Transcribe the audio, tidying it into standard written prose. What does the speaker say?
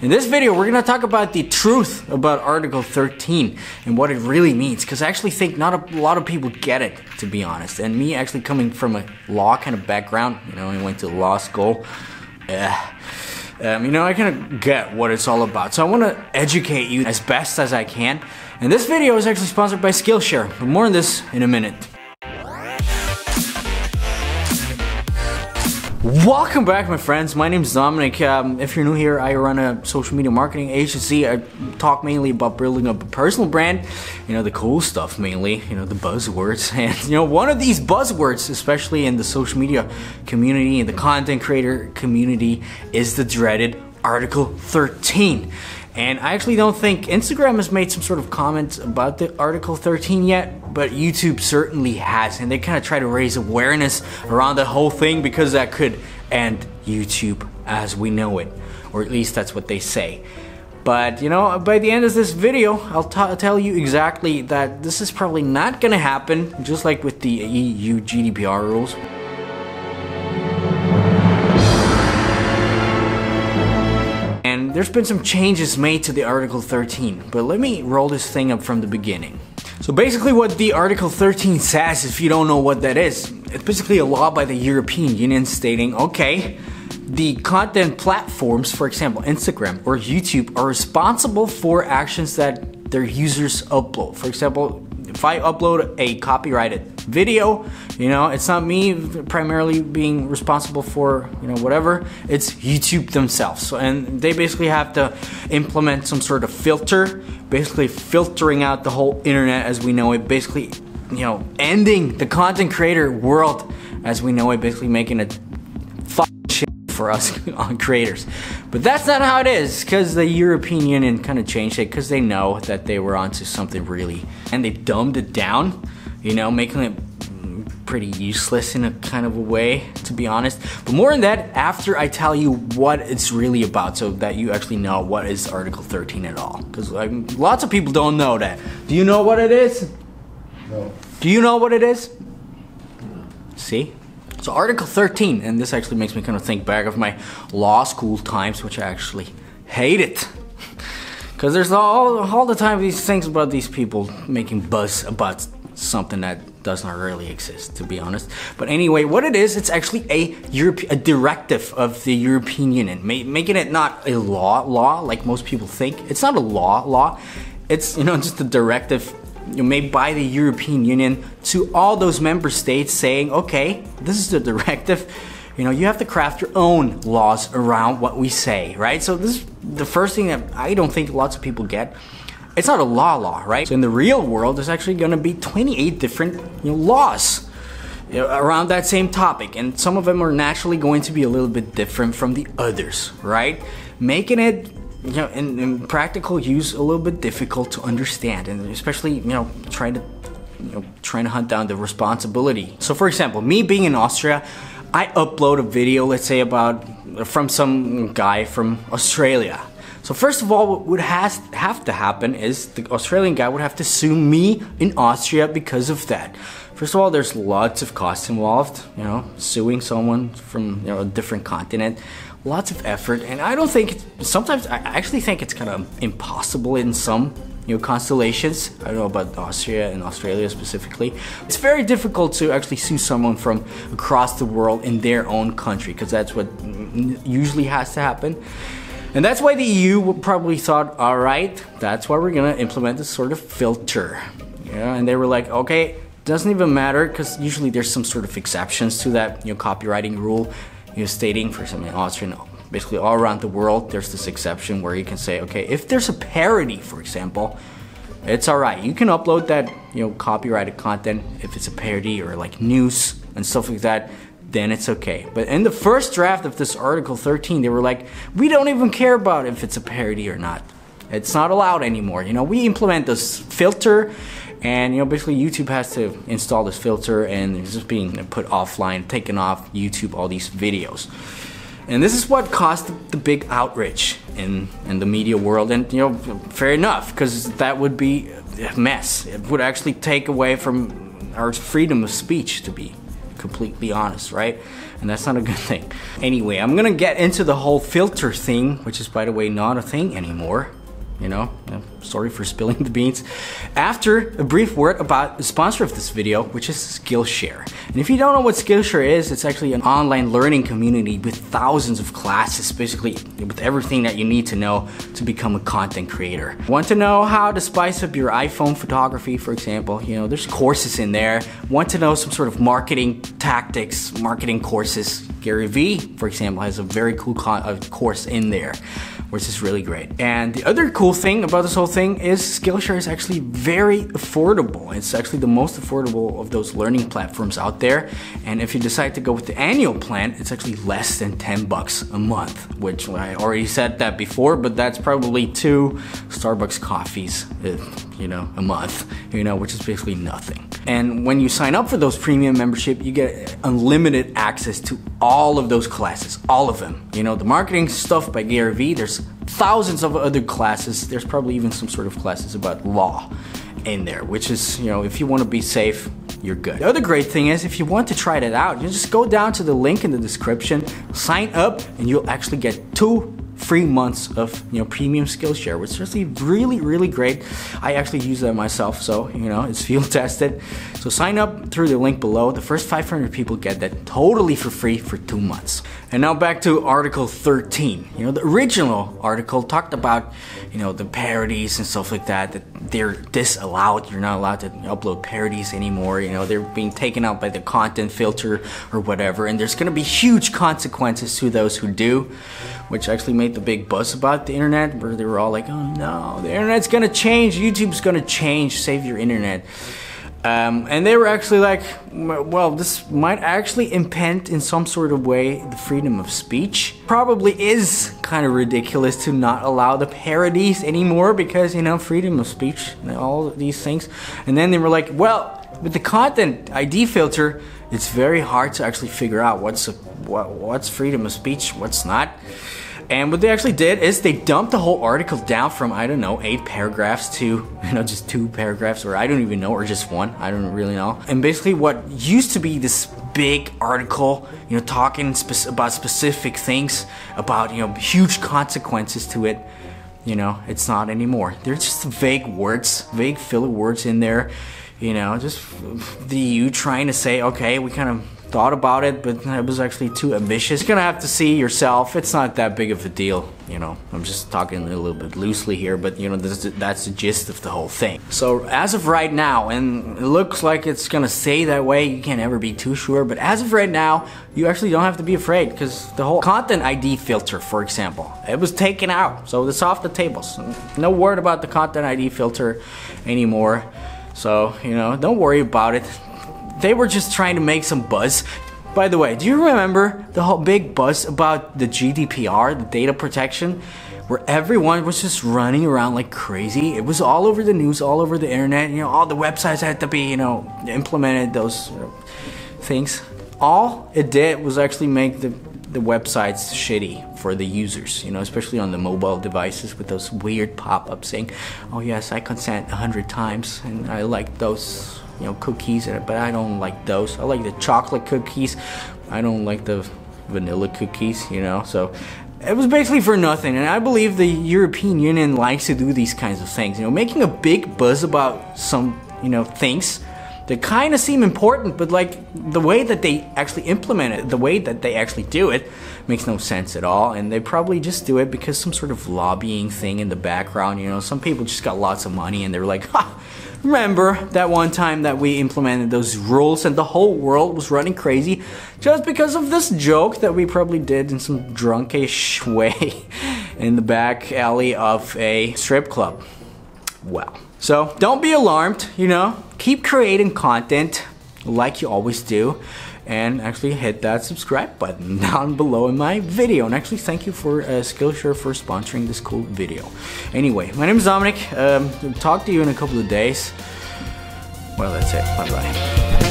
In this video, we're gonna talk about the truth about Article 13 and what it really means, because I actually think not a lot of people get it, to be honest. And me actually coming from a law kind of background, I went to law school, I kind of get what it's all about. So I want to educate you as best as I can. And this video is actually sponsored by Skillshare, but more on this in a minute. Welcome back, my friends. My name is Dominic. If you're new here, I run a social media marketing agency. I talk mainly about building up a personal brand, the cool stuff mainly, the buzzwords. And one of these buzzwords, especially in the social media community and the content creator community, is the dreaded Article 13. And I actually don't think Instagram has made some sort of comments about the Article 13 yet, but YouTube certainly has, and they kind of try to raise awareness around the whole thing because that could end YouTube as we know it, or at least that's what they say. But by the end of this video, I'll tell you exactly that this is probably not gonna happen, just like with the EU GDPR rules. And there's been some changes made to the Article 13, but let me roll this thing up from the beginning. So basically what the Article 13 says, if you don't know what that is, it's basically a law by the European Union stating, okay, the content platforms, for example, Instagram or YouTube, are responsible for actions that their users upload. For example, if I upload a copyrighted video, it's not me primarily being responsible for, whatever, it's YouTube themselves. So, and they basically have to implement some sort of filter, basically filtering out the whole internet as we know it, basically, ending the content creator world as we know it, basically making it shit for us creators. But that's not how it is, because the European Union kind of changed it because they know that they were onto something really, and they dumbed it down, making it pretty useless in a kind of a way, to be honest. But more on that after I tell you what it's really about, so that you actually know what is Article 13 at all. Because lots of people don't know that. Do you know what it is? No. Do you know what it is? See? So Article 13, and this actually makes me kind of think back of my law school times, which I actually hated. Because there's all the time these things about these people making buzz about something that does not really exist, to be honest. But anyway, what it is, it's actually a directive of the European Union, making it not a law like most people think. It's not a law. It's just a directive made by the European Union to all those member states saying, okay, this is the directive. You have to craft your own laws around what we say, right? So this is the first thing that I don't think lots of people get. It's not a law, right? So in the real world, there's actually gonna be 28 different laws around that same topic. And some of them are naturally going to be a little bit different from the others, right? Making it in practical use a little bit difficult to understand, and especially trying to hunt down the responsibility. So for example, me being in Austria, I upload a video, let's say from some guy from Australia. So first of all, what would have to happen is the Australian guy would have to sue me in Austria because of that. First of all, there's lots of costs involved, suing someone from a different continent. Lots of effort, and I don't think sometimes I actually think it's kind of impossible in some constellations. I don't know about Austria and Australia specifically. It's very difficult to actually sue someone from across the world in their own country, because that's what usually has to happen. And that's why the EU probably thought, all right, that's why we're gonna implement this sort of filter. And they were like, okay, doesn't even matter, because usually there's some sort of exceptions to that copywriting rule. Stating, for example, in Austria, basically all around the world, there's this exception where you can say, okay, if there's a parody, for example, it's all right. You can upload that, copyrighted content if it's a parody or like news and stuff like that, then it's okay. But in the first draft of this Article 13, they were like, we don't even care about if it's a parody or not. It's not allowed anymore. We implement this filter, and basically YouTube has to install this filter, and it's just being put offline, taken off YouTube, all these videos. And this is what caused the big outrage in the media world, and fair enough, because that would be a mess. It would actually take away from our freedom of speech, to be completely honest, right? And that's not a good thing. Anyway, I'm gonna get into the whole filter thing, which is, by the way, not a thing anymore. You know, sorry for spilling the beans. After a brief word about the sponsor of this video, which is Skillshare. And if you don't know what Skillshare is, it's actually an online learning community with thousands of classes, basically with everything that you need to know to become a content creator. Want to know how to spice up your iPhone photography, for example? You know, there's courses in there. Want to know some sort of marketing tactics, marketing courses? Gary Vee, for example, has a very cool course in there, which is really great. And the other cool thing about this whole thing is Skillshare is actually very affordable. It's actually the most affordable of those learning platforms out there. And if you decide to go with the annual plan, it's actually less than 10 bucks a month, which I already said that before, but that's probably 2 Starbucks coffees, you know, a month, you know, which is basically nothing. And when you sign up for those premium membership, you get unlimited access to all of those classes, all of them. You know, the marketing stuff by Gary Vee, there's thousands of other classes. There's probably even some sort of classes about law in there, which is, you know, if you want to be safe, you're good. The other great thing is, if you want to try that out, you just go down to the link in the description, sign up, and you'll actually get 2 free months of, you know, premium Skillshare, which is actually really, really great. I actually use that myself, so, you know, it's field tested. So sign up through the link below. The first 500 people get that totally for free for 2 months. And now back to article 13. You know, the original article talked about, you know, the parodies and stuff like that, that they're disallowed. You're not allowed to upload parodies anymore. You know, they're being taken out by the content filter or whatever, and there's gonna be huge consequences to those who do, which actually made the big buzz about the internet, where they were all like, oh no, the internet's gonna change, YouTube's gonna change, save your internet. And they were actually like, well, this might actually impede in some sort of way the freedom of speech. Probably is kind of ridiculous to not allow the parodies anymore because, you know, freedom of speech and all these things. And then they were like, well, with the content ID filter, it's very hard to actually figure out what's freedom of speech, what's not. And what they actually did is they dumped the whole article down from, I don't know, 8 paragraphs to, you know, just 2 paragraphs, or I don't even know, or just 1, I don't really know. And basically what used to be this big article, you know, talking about specific things, about, you know, huge consequences to it, you know, it's not anymore. They're just vague words, vague filler words in there, you know, just you trying to say, okay, we kind of thought about it, but it was actually too ambitious. You're gonna have to see yourself. It's not that big of a deal, you know. I'm just talking a little bit loosely here, but you know, that's the gist of the whole thing. So as of right now, and it looks like it's gonna stay that way, you can't ever be too sure, but as of right now, you actually don't have to be afraid, because the whole content ID filter, for example, it was taken out, so it's off the table. So no word about the content ID filter anymore. So, you know, don't worry about it. They were just trying to make some buzz. By the way, do you remember the whole big buzz about the GDPR, the data protection, where everyone was just running around like crazy? It was all over the news, all over the internet. You know, all the websites had to be, you know, implemented those things. All it did was actually make the websites shitty for the users, you know, especially on the mobile devices with those weird pop-ups saying, oh yes, I consent 100 times and I like those, you know, cookies, but I don't like those. I like the chocolate cookies. I don't like the vanilla cookies, you know. So it was basically for nothing. And I believe the European Union likes to do these kinds of things, you know, making a big buzz about some, you know, things that kind of seem important, but like the way that they actually implement it, the way that they actually do it, makes no sense at all. And they probably just do it because some sort of lobbying thing in the background, you know. Some people just got lots of money and they're like, ha! Remember that one time that we implemented those rules and the whole world was running crazy just because of this joke that we probably did in some drunkish way in the back alley of a strip club. Well, so don't be alarmed, you know, keep creating content like you always do, and actually hit that subscribe button down below in my video. And actually thank you for Skillshare for sponsoring this cool video. Anyway, my name is Dominic. Talk to you in a couple of days. Well, that's it. Bye bye.